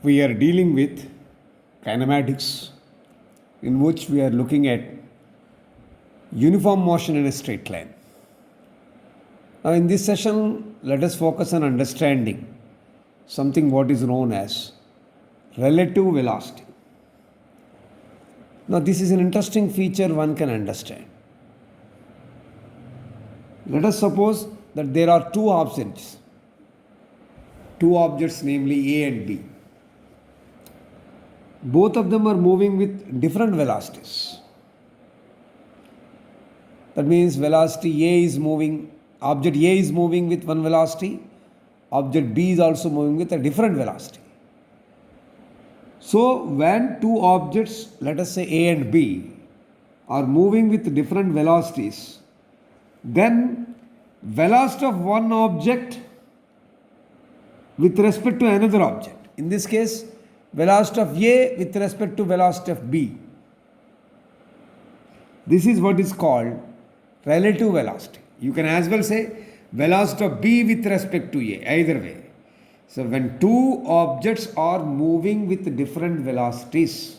we are dealing with kinematics, in which we are looking at uniform motion in a straight line. Now, in this session, let us focus on understanding something what is known as relative velocity. Now, this is an interesting feature one can understand. Let us suppose that there are two objects namely A and B. Both of them are moving with different velocities. That means velocity A is moving, object A is moving with one velocity, object B is also moving with a different velocity. So, when two objects, let us say A and B, are moving with different velocities, then velocity of one object with respect to another object, in this case velocity of A with respect to velocity of B, this is what is called relative velocity. You can as well say velocity of B with respect to A, either way. So, when two objects are moving with different velocities,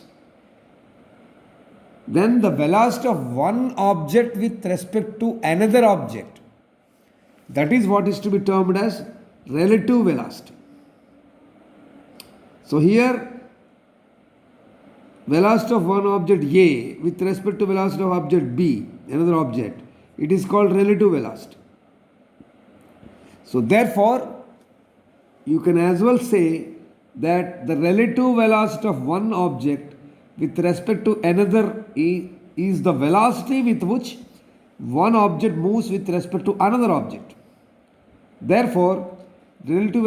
then the velocity of one object with respect to another object, that is what is to be termed as relative velocity. So, here velocity of one object A with respect to velocity of object B, another object, it is called relative velocity. So, therefore, you can as well say that the relative velocity of one object with respect to another is the velocity with which one object moves with respect to another object. Therefore, relative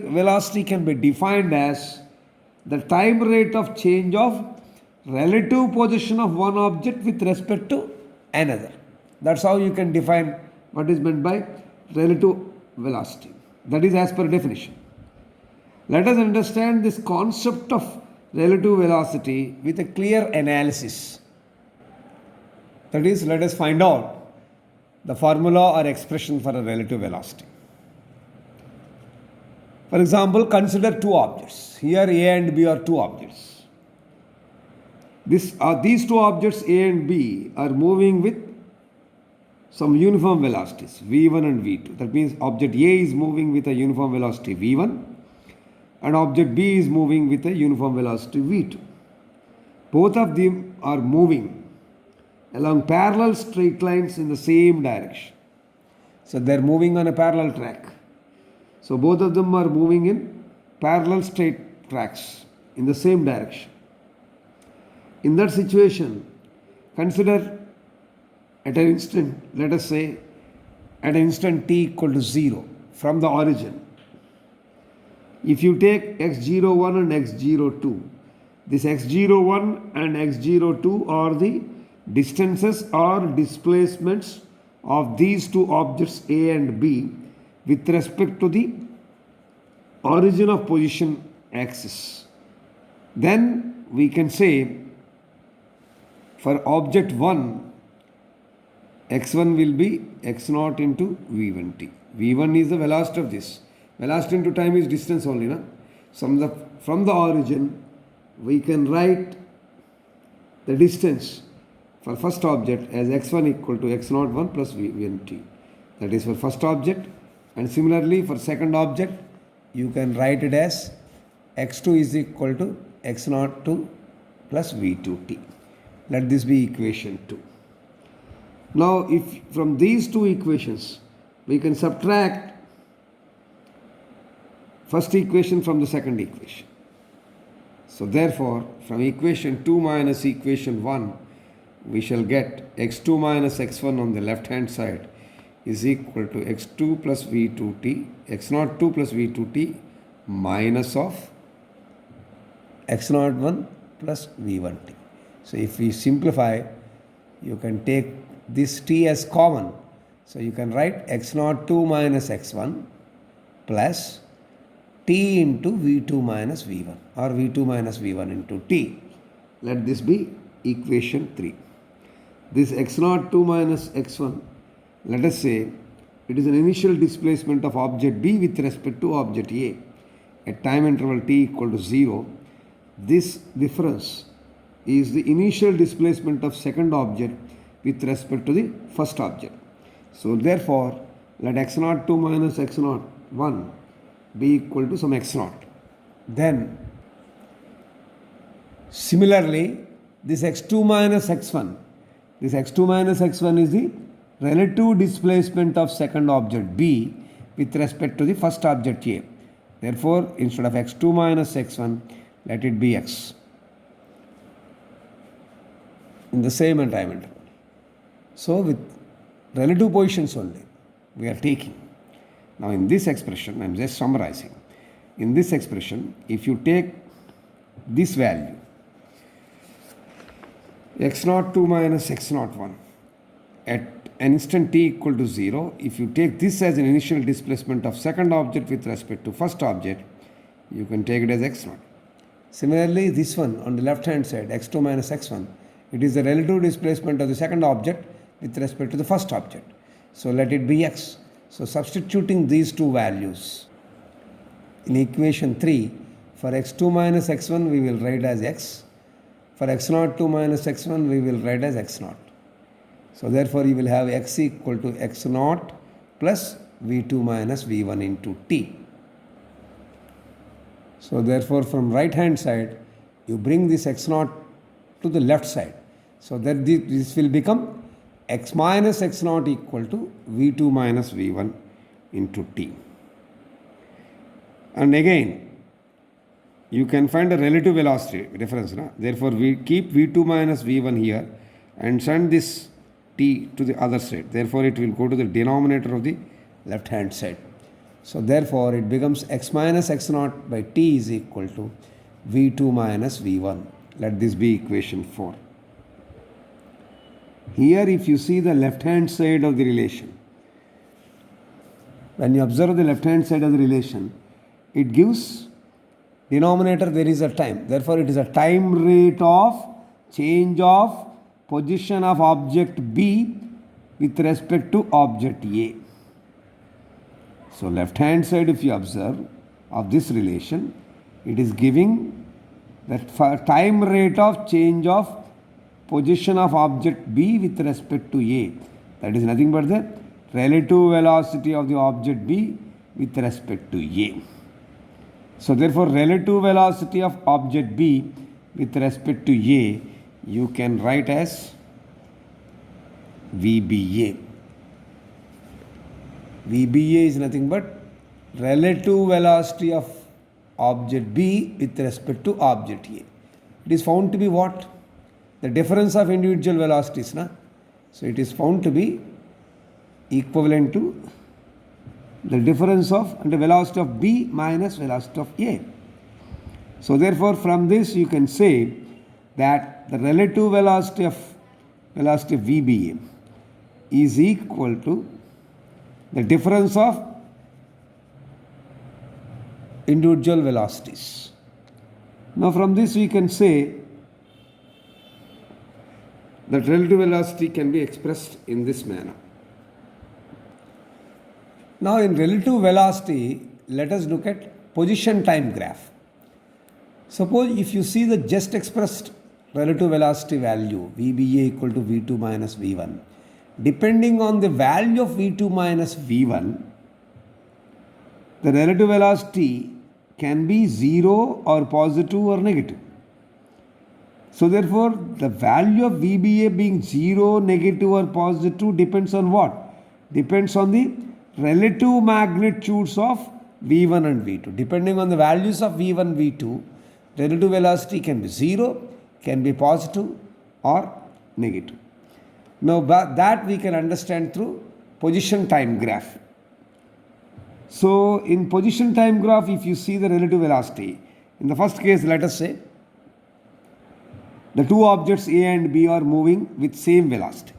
velocity can be defined as the time rate of change of relative position of one object with respect to another. That's how you can define what is meant by relative velocity. That is as per definition. Let us understand this concept of relative velocity with a clear analysis. That is, let us find out the formula or expression for a relative velocity. For example, consider two objects. Here A and B are two objects. These two objects A and B are moving with some uniform velocities V1 and V2. That means object A is moving with a uniform velocity V1 and object B is moving with a uniform velocity V2. Both of them are moving along parallel straight lines in the same direction. So, they are moving on a parallel track. So, both of them are moving in parallel straight tracks in the same direction. In that situation, consider at an instant, let us say at an instant t equal to 0 from the origin. If you take x01 and x02, this x01 and x02 are the distances or displacements of these two objects A and B with respect to the origin of position axis. Then we can say for object 1, x1 will be x0 into v1t. v1 is the velocity of this. Velocity into time is distance only. Na? From the origin, we can write the distance for first object as x1 equal to x01 plus v1t. That is for first object. And similarly for second object, you can write it as x2 is equal to x02 plus v2t. Let this be equation 2. Now, if from these two equations, we can subtract first equation from the second equation. So, therefore, from equation 2 minus equation 1, we shall get x2 minus x1 on the left hand side is equal to x2 plus v2t, x02 plus v2t minus of x01 plus v1t. So, if we simplify, you can take this t as common. So, you can write x02 minus x1 plus t into v2 minus v1 or v2 minus v1 into t. Let this be equation 3. This x02 minus x1, let us say it is an initial displacement of object B with respect to object A. at time interval t equal to 0, this difference is the initial displacement of second object with respect to the first object. So therefore, let x0 2 minus x0 1 be equal to some x0. Then similarly, this x2 minus x1, this x2 minus x1 is the relative displacement of second object B with respect to the first object A. Therefore, instead of x2 minus x1, let it be x in the same time interval. So with relative positions only we are taking. Now in this expression, I am just summarizing. In this expression, if you take this value x0 2 minus x0 1 at an instant t equal to 0, if you take this as an initial displacement of second object with respect to first object, you can take it as x0. Similarly, this one on the left hand side, x2 minus x1, it is the relative displacement of the second object with respect to the first object. So let it be x. So substituting these two values in equation 3, for x2 minus x1 we will write as x. For x0 2 minus x1 we will write as x0. So therefore you will have x equal to x0 plus v2 minus v1 into t. So therefore from right hand side you bring this x0 to the left side. So that this will become x minus x0 equal to v2 minus v1 into t. And again, you can find a relative velocity difference. No? Therefore, we keep v2 minus v1 here and send this t to the other side. Therefore, it will go to the denominator of the left hand side. So therefore, it becomes x minus x0 by t is equal to v2 minus v1. Let this be equation 4. Here, if you see the left hand side of the relation, when you observe the left hand side of the relation, it gives denominator there is a time. Therefore, it is a time rate of change of position of object B with respect to object A. So, left hand side if you observe of this relation, it is giving that time rate of change of position of object B with respect to A. That is nothing but the relative velocity of the object B with respect to A. So therefore, relative velocity of object B with respect to A, you can write as VBA. VBA is nothing but relative velocity of object B with respect to object A. It is found to be what? The difference of individual velocities. Na? So it is found to be equivalent to the difference of the velocity of B minus velocity of A. So therefore, from this you can say that the relative velocity of VBA is equal to the difference of individual velocities. Now from this we can say that relative velocity can be expressed in this manner. Now in relative velocity, let us look at position time graph. Suppose if you see the just expressed relative velocity value, VBA equal to V2 minus V1, depending on the value of V2 minus V1, the relative velocity can be 0 or positive or negative. So therefore, the value of VBA being 0, negative or positive depends on what? Depends on the relative magnitudes of V1 and V2. Depending on the values of V1, V2, relative velocity can be 0, can be positive or negative. Now that we can understand through position time graph. So in position time graph, if you see the relative velocity, in the first case let us say the two objects A and B are moving with same velocity.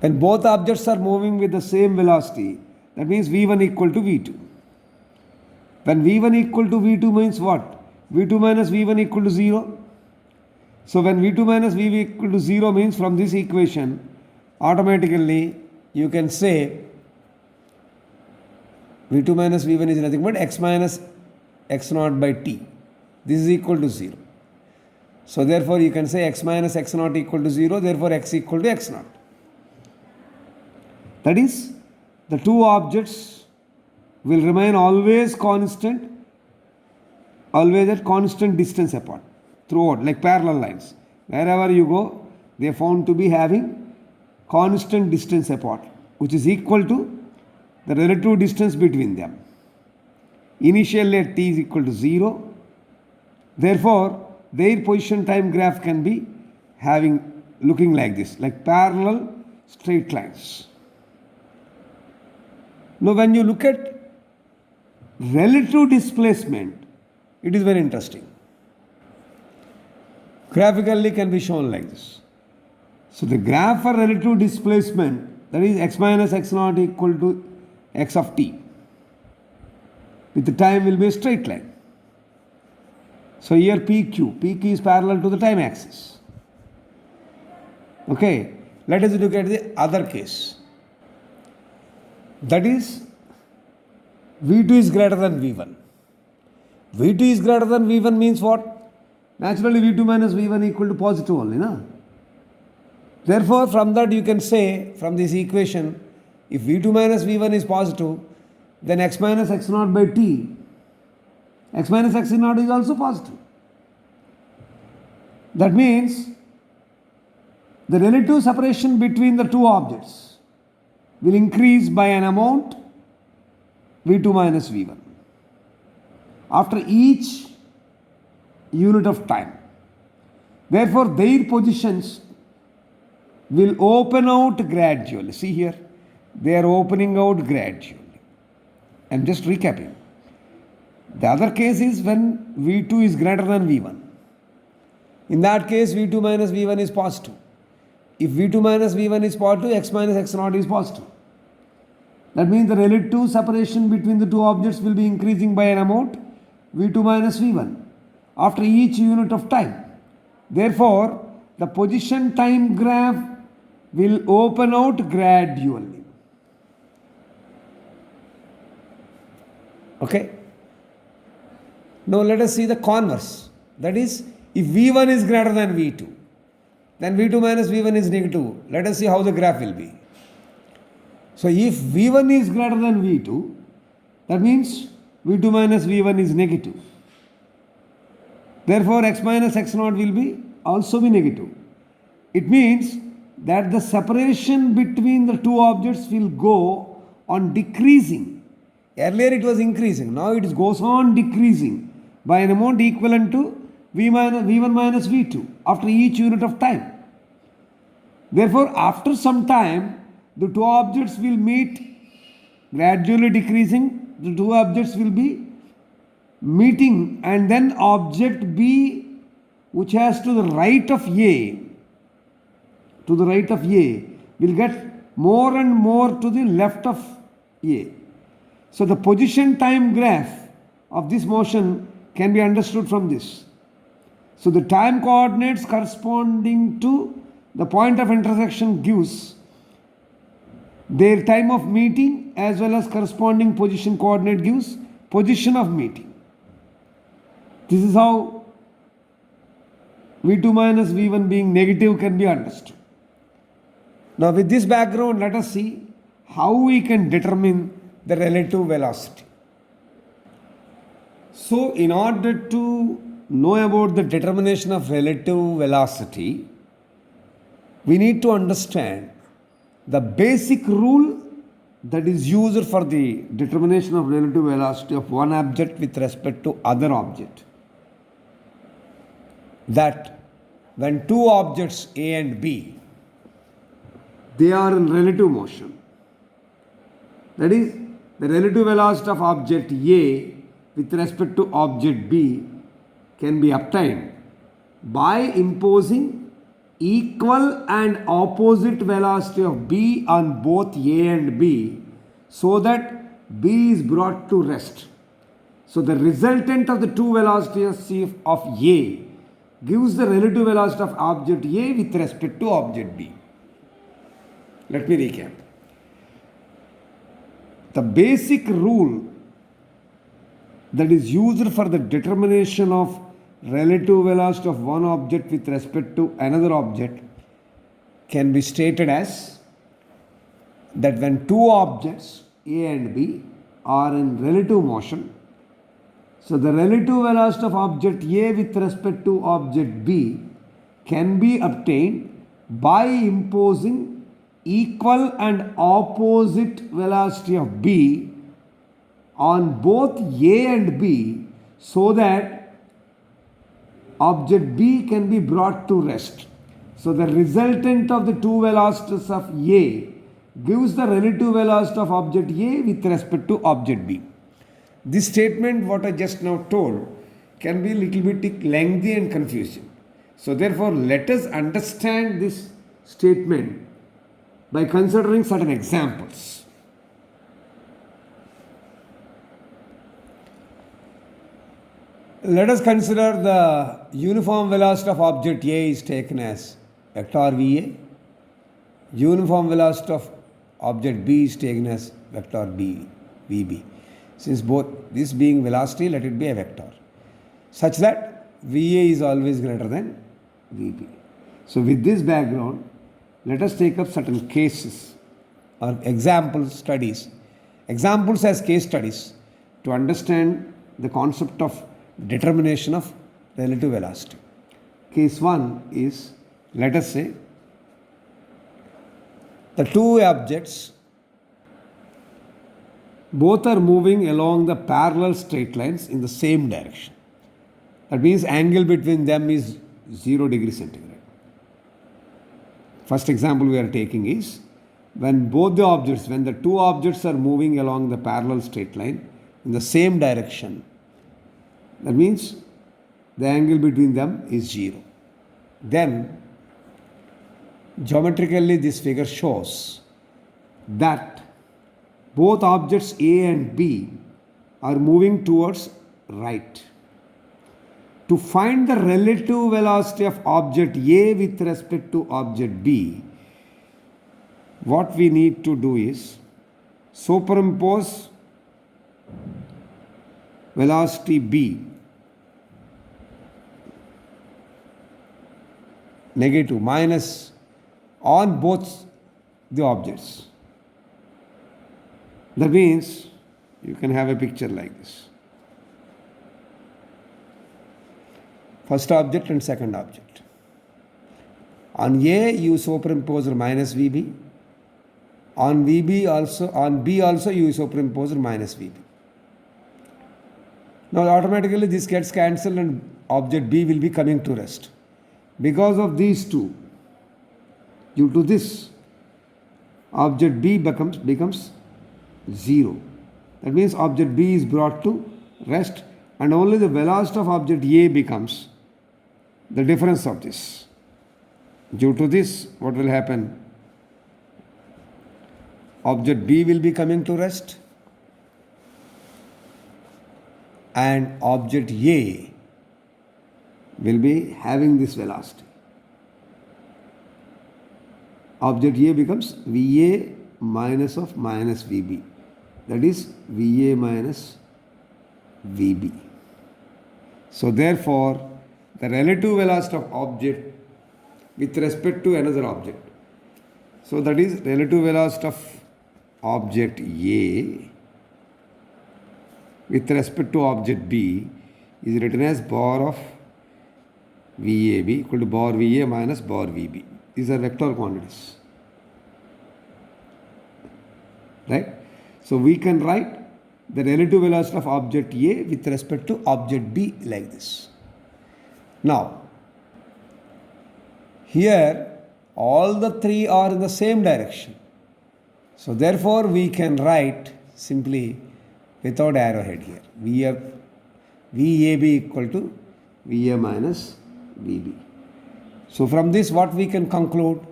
When both objects are moving with the same velocity, that means V1 equal to V2. When V1 equal to V2 means what? V2 minus V1 equal to 0. So when V2 minus V1 equal to 0 means from this equation, automatically you can say V2 minus V1 is nothing but x minus x naught by t. This is equal to 0. So therefore you can say x minus x naught equal to 0, therefore x equal to x naught. That is, the two objects will remain always constant, always at constant distance apart throughout, like parallel lines. Wherever you go, they are found to be having constant distance apart, which is equal to the relative distance between them. Initially at t is equal to 0. Therefore, their position time graph can be looking like this, like parallel straight lines. Now, when you look at relative displacement, it is very interesting. Graphically can be shown like this. So, the graph for relative displacement, that is x minus x naught equal to x of t, with the time will be a straight line. So here PQ is parallel to the time axis. Okay, let us look at the other case. That is, V2 is greater than V1. V2 is greater than V1 means what? Naturally V2 minus V1 equal to positive only, na? Therefore, from that you can say, from this equation, if V2 minus V1 is positive, then x minus x naught by t, x minus x naught is also positive. That means the relative separation between the two objects will increase by an amount V2 minus V1 after each unit of time. Therefore, their positions will open out gradually. See here, they are opening out gradually. I am just recapping. The other case is when V2 is greater than V1. In that case, V2 minus V1 is positive. If V2 minus V1 is positive, x minus x naught is positive. That means the relative separation between the two objects will be increasing by an amount V2 minus V1 after each unit of time. Therefore, the position time graph will open out gradually. Okay? Now let us see the converse. That is, if V1 is greater than V2, then V2 minus V1 is negative. Let us see how the graph will be. So if V1 is greater than V2, that means V2 minus V1 is negative. Therefore, x minus x naught will also be negative. It means that the separation between the two objects will go on decreasing. Earlier it was increasing, now it goes on decreasing by an amount equivalent to V1 minus V2 after each unit of time. Therefore, after some time, the two objects will meet, gradually decreasing. The two objects will be meeting, and then object B, which has to the right of A, will get more and more to the left of A. So the position time graph of this motion can be understood from this. So the time coordinates corresponding to the point of intersection gives their time of meeting, as well as corresponding position coordinate gives position of meeting. This is how V2 minus V1 being negative can be understood. Now with this background, let us see how we can determine the relative velocity. So in order to know about the determination of relative velocity, we need to understand the basic rule that is used for the determination of relative velocity of one object with respect to other object. That when two objects A and B, they are in relative motion. That is, the relative velocity of object A with respect to object B can be obtained by imposing equal and opposite velocity of B on both A and B, so that B is brought to rest. So the resultant of the two velocities of A gives the relative velocity of object A with respect to object B. Let me recap. The basic rule that is used for the determination of relative velocity of one object with respect to another object can be stated as that when two objects A and B are in relative motion, so the relative velocity of object A with respect to object B can be obtained by imposing equal and opposite velocity of B on both A and B so that object B can be brought to rest. So the resultant of the two velocities of A gives the relative velocity of object A with respect to object B. This statement, what I just now told, can be a little bit lengthy and confusing. So therefore, let us understand this statement by considering certain examples. Let us consider the uniform velocity of object A is taken as vector VA. Uniform velocity of object B is taken as vector VB. Since both this being velocity, let it be a vector such that VA is always greater than VB. So with this background, let us take up certain cases or example studies, examples as case studies to understand the concept of determination of relative velocity. Case 1 is, let us say, the two objects both are moving along the parallel straight lines in the same direction. That means angle between them is 0 degree centigrade. First example we are taking is when the two objects are moving along the parallel straight line in the same direction. That means the angle between them is 0. Then geometrically this figure shows that both objects A and B are moving towards right. To find the relative velocity of object A with respect to object B, what we need to do is superimpose velocity B negative minus on both the objects. That means you can have a picture like this. First object and second object. On A you superimpose minus VB. On B also you superimpose minus VB. Now automatically this gets cancelled and object B will be coming to rest. Because of these two, due to this, object B becomes 0. That means object B is brought to rest and only the velocity of object A becomes the difference of this. Due to this, what will happen? Object B will be coming to rest and object A will be having this velocity. Object A becomes VA minus of minus VB. That is VA minus VB. So therefore, the relative velocity of object with respect to another object. So that is relative velocity of object A with respect to object B is written as bar of VAB equal to bar VA minus bar VB. These are vector quantities. Right? So we can write the relative velocity of object A with respect to object B like this. Now, here all the three are in the same direction. So therefore we can write simply without arrowhead here. VAB equal to VA minus VB. So from this what we can conclude?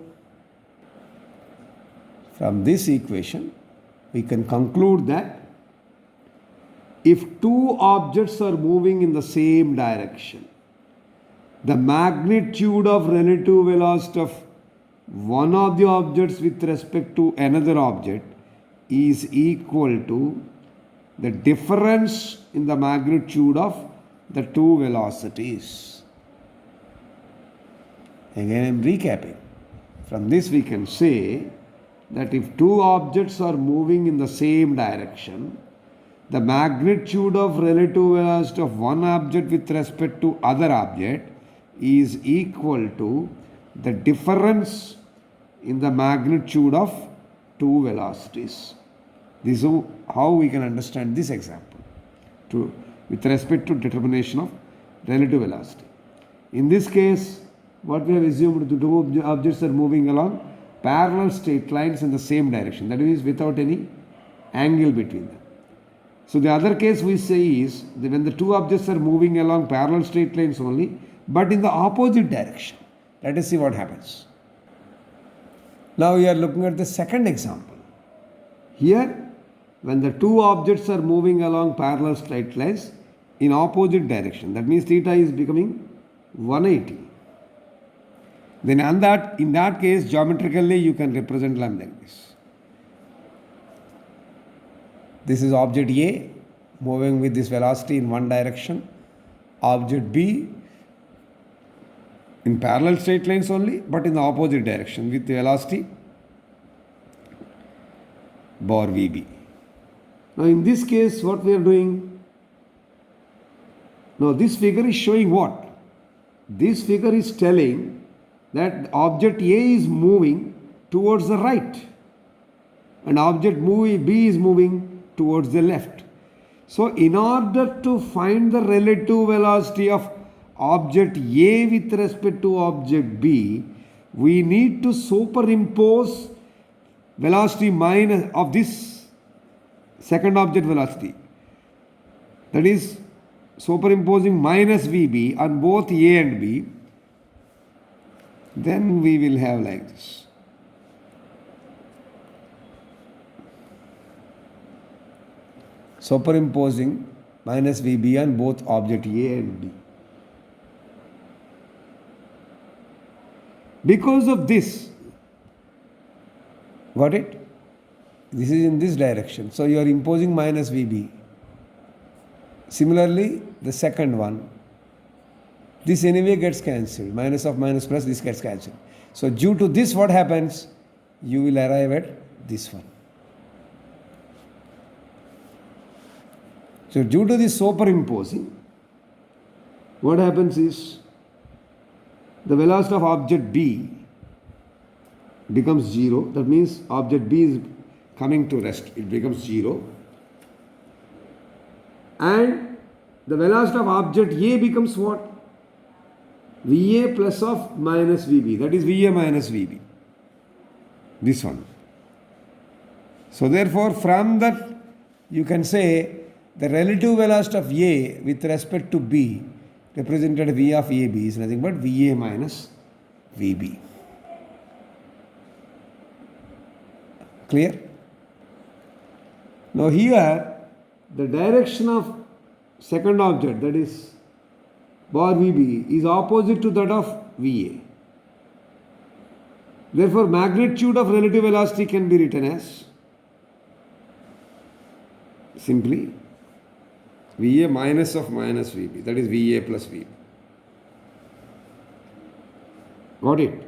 From this equation we can conclude that if two objects are moving in the same direction, the magnitude of relative velocity of one of the objects with respect to another object is equal to the difference in the magnitude of the two velocities. Again, I am recapping. From this, we can say that if two objects are moving in the same direction, the magnitude of relative velocity of one object with respect to other object is equal to the difference in the magnitude of two velocities. This is how we can understand this example with respect to determination of relative velocity. In this case, what we have assumed, the two objects are moving along parallel straight lines in the same direction, that is without any angle between them. So the other case we say is that when the two objects are moving along parallel straight lines only, but in the opposite direction. Let us see what happens. Now we are looking at the second example. Here, when the two objects are moving along parallel straight lines in opposite direction, that means theta is becoming 180. Then in that case, geometrically you can represent them like this. This is object A moving with this velocity in one direction. Object B in parallel straight lines only, but in the opposite direction with the velocity bar VB. Now in this case, what we are doing? Now this figure is showing what? This figure is telling that object A is moving towards the right and object B is moving towards the left. So in order to find the relative velocity of object A with respect to object B, we need to superimpose velocity minus of this second object velocity. That is superimposing minus VB on both A and B. Then we will have like this. Superimposing minus VB on both object A and B. Because of this, got it? This is in this direction. So you are imposing minus VB. Similarly, the second one, this anyway gets cancelled. Minus of minus plus, this gets cancelled. So due to this, what happens? You will arrive at this one. So due to this superimposing, what happens is the velocity of object B becomes 0. That means object B is coming to rest. It becomes 0. And the velocity of object A becomes what? VA plus of minus VB. That is VA minus VB. This one. So therefore, from that you can say the relative velocity of A with respect to B represented V of AB is nothing but VA minus VB. Clear? Now here, the direction of second object, that is bar VB, is opposite to that of VA. Therefore, magnitude of relative velocity can be written as simply VA minus of minus VB, that is VA plus VB. Got it?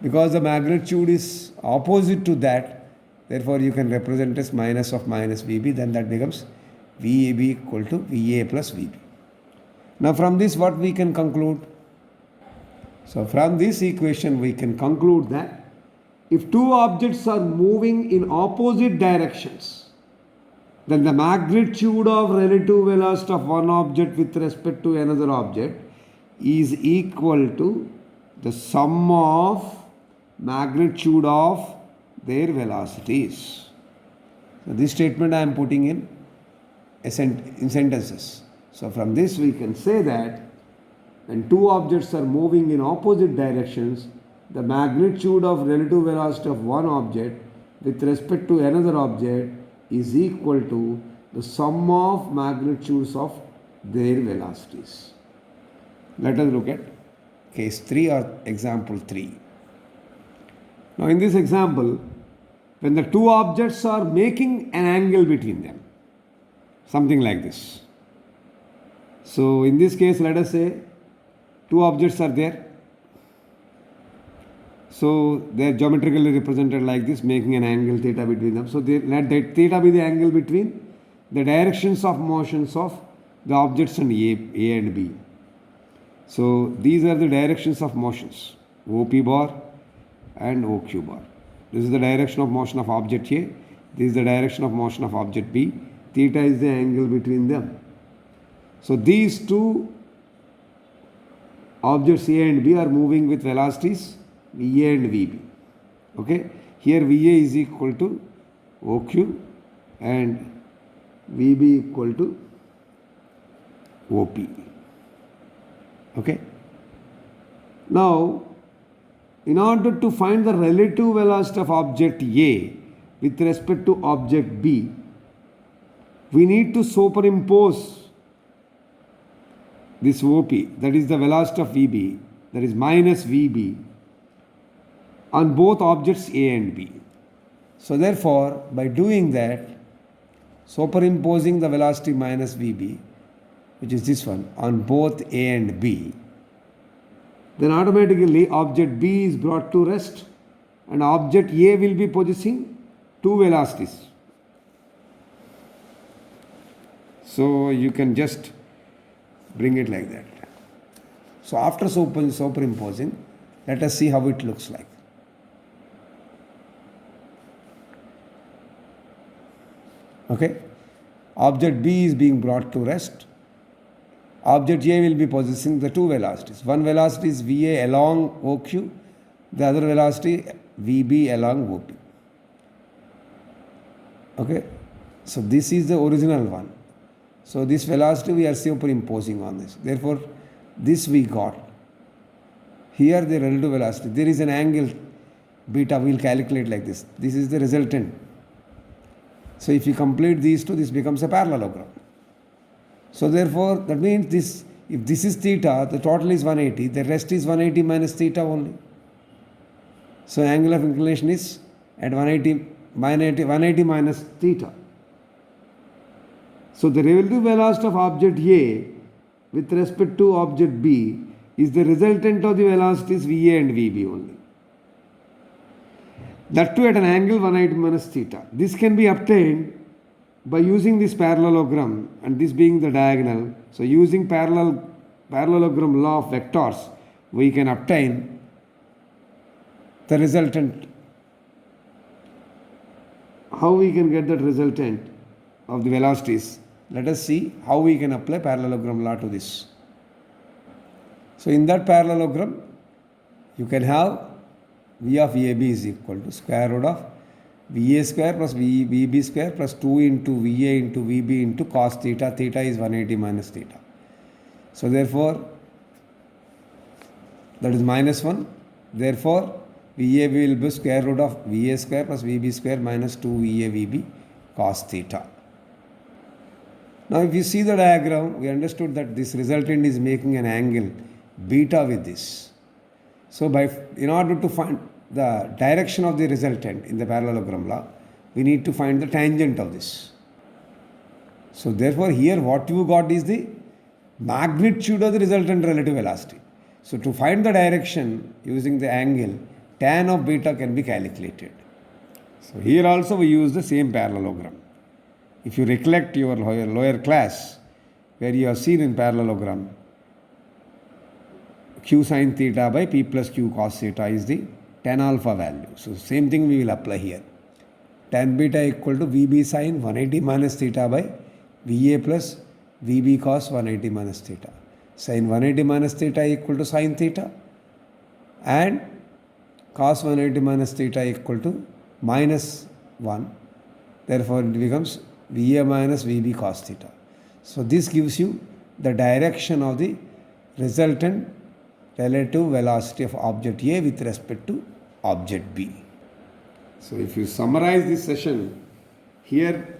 Because the magnitude is opposite to that, therefore you can represent as minus of minus VB, then that becomes VAB equal to VA plus VB. Now from this what we can conclude? So from this equation we can conclude that if two objects are moving in opposite directions, then the magnitude of relative velocity of one object with respect to another object is equal to the sum of magnitude of their velocities. So this statement I am putting in sentences. So from this we can say that when two objects are moving in opposite directions, the magnitude of relative velocity of one object with respect to another object is equal to the sum of magnitudes of their velocities. Let us look at case 3 or example 3. Now in this example, when the two objects are making an angle between them, something like this. So in this case, let us say two objects are there. So they are geometrically represented like this, making an angle theta between them. So let that theta be the angle between the directions of motions of the objects and A and B. So these are the directions of motions, OP bar and OQ bar. This is the direction of motion of object A. This is the direction of motion of object B. Theta is the angle between them. So these two objects A and B are moving with velocities VA and VB. Okay, here VA is equal to OQ and VB equal to OP. Okay. Now, in order to find the relative velocity of object A with respect to object B, we need to superimpose this OP, that is the velocity of VB, that is minus VB, on both objects A and B. So therefore, by doing that, superimposing the velocity minus VB, which is this one, on both A and B, then automatically object B is brought to rest and object A will be possessing two velocities. So you can just bring it like that. So after superimposing, let us see how it looks like. Okay, object B is being brought to rest. Object A will be possessing the two velocities. One velocity is VA along OQ, the other velocity VB along OP. Okay, so this is the original one. So this velocity we are superimposing on this. Therefore, this we got. Here the relative velocity. There is an angle beta, we will calculate like this. This is the resultant. So if you complete these two, this becomes a parallelogram. So therefore, that means this, if this is theta, the total is 180, the rest is 180 minus theta only. So angle of inclination is at 180 minus theta. So the relative velocity of object A with respect to object B is the resultant of the velocities VA and VB only. That too at an angle 180 minus theta. This can be obtained by using this parallelogram and this being the diagonal. So using parallelogram law of vectors, we can obtain the resultant. How we can get that resultant of the velocities? Let us see how we can apply parallelogram law to this. So in that parallelogram, you can have V of AB is equal to square root of VA square plus VB square plus 2 into VA into VB into cos theta. Theta is 180 minus theta. So therefore, that is minus 1. Therefore, VA will be square root of VA square plus VB square minus 2 VA VB cos theta. Now if you see the diagram, we understood that this resultant is making an angle beta with this. So in order to find the direction of the resultant in the parallelogram law, we need to find the tangent of this. So therefore here what you got is the magnitude of the resultant relative velocity. So to find the direction using the angle, tan of beta can be calculated. So here also we use the same parallelogram. If you recollect your lower class where you have seen in parallelogram, q sin theta by p plus q cos theta is the tan alpha value. So same thing we will apply here. Tan beta equal to VB sin 180 minus theta by VA plus VB cos 180 minus theta. Sin 180 minus theta equal to sin theta and cos 180 minus theta equal to minus 1. Therefore it becomes VA minus VB cos theta. So this gives you the direction of the resultant relative velocity of object A with respect to object B. So if you summarize this session, here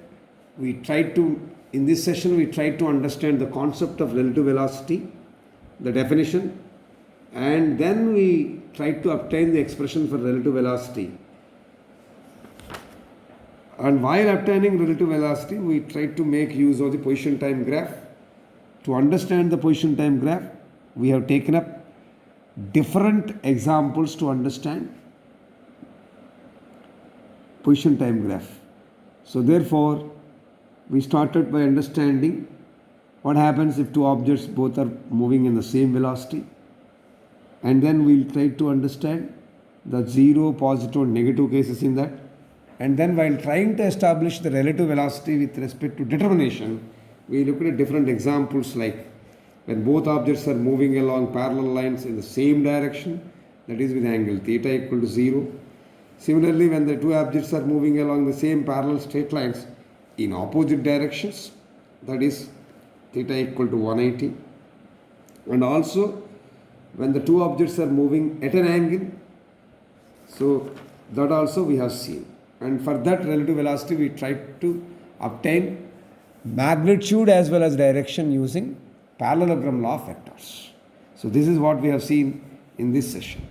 in this session we tried to understand the concept of relative velocity, the definition, and then we tried to obtain the expression for relative velocity And while obtaining relative velocity, we try to make use of the position time graph. To understand the position time graph, we have taken up different examples to understand position time graph. So therefore, we started by understanding what happens if two objects both are moving in the same velocity, and then we'll try to understand the zero, positive and negative cases in that. And then while trying to establish the relative velocity with respect to determination, we look at different examples like when both objects are moving along parallel lines in the same direction, that is with angle theta equal to 0. Similarly, when the two objects are moving along the same parallel straight lines in opposite directions, that is theta equal to 180. And also when the two objects are moving at an angle, so that also we have seen. And for that relative velocity, we try to obtain magnitude as well as direction using parallelogram law of vectors. So this is what we have seen in this session.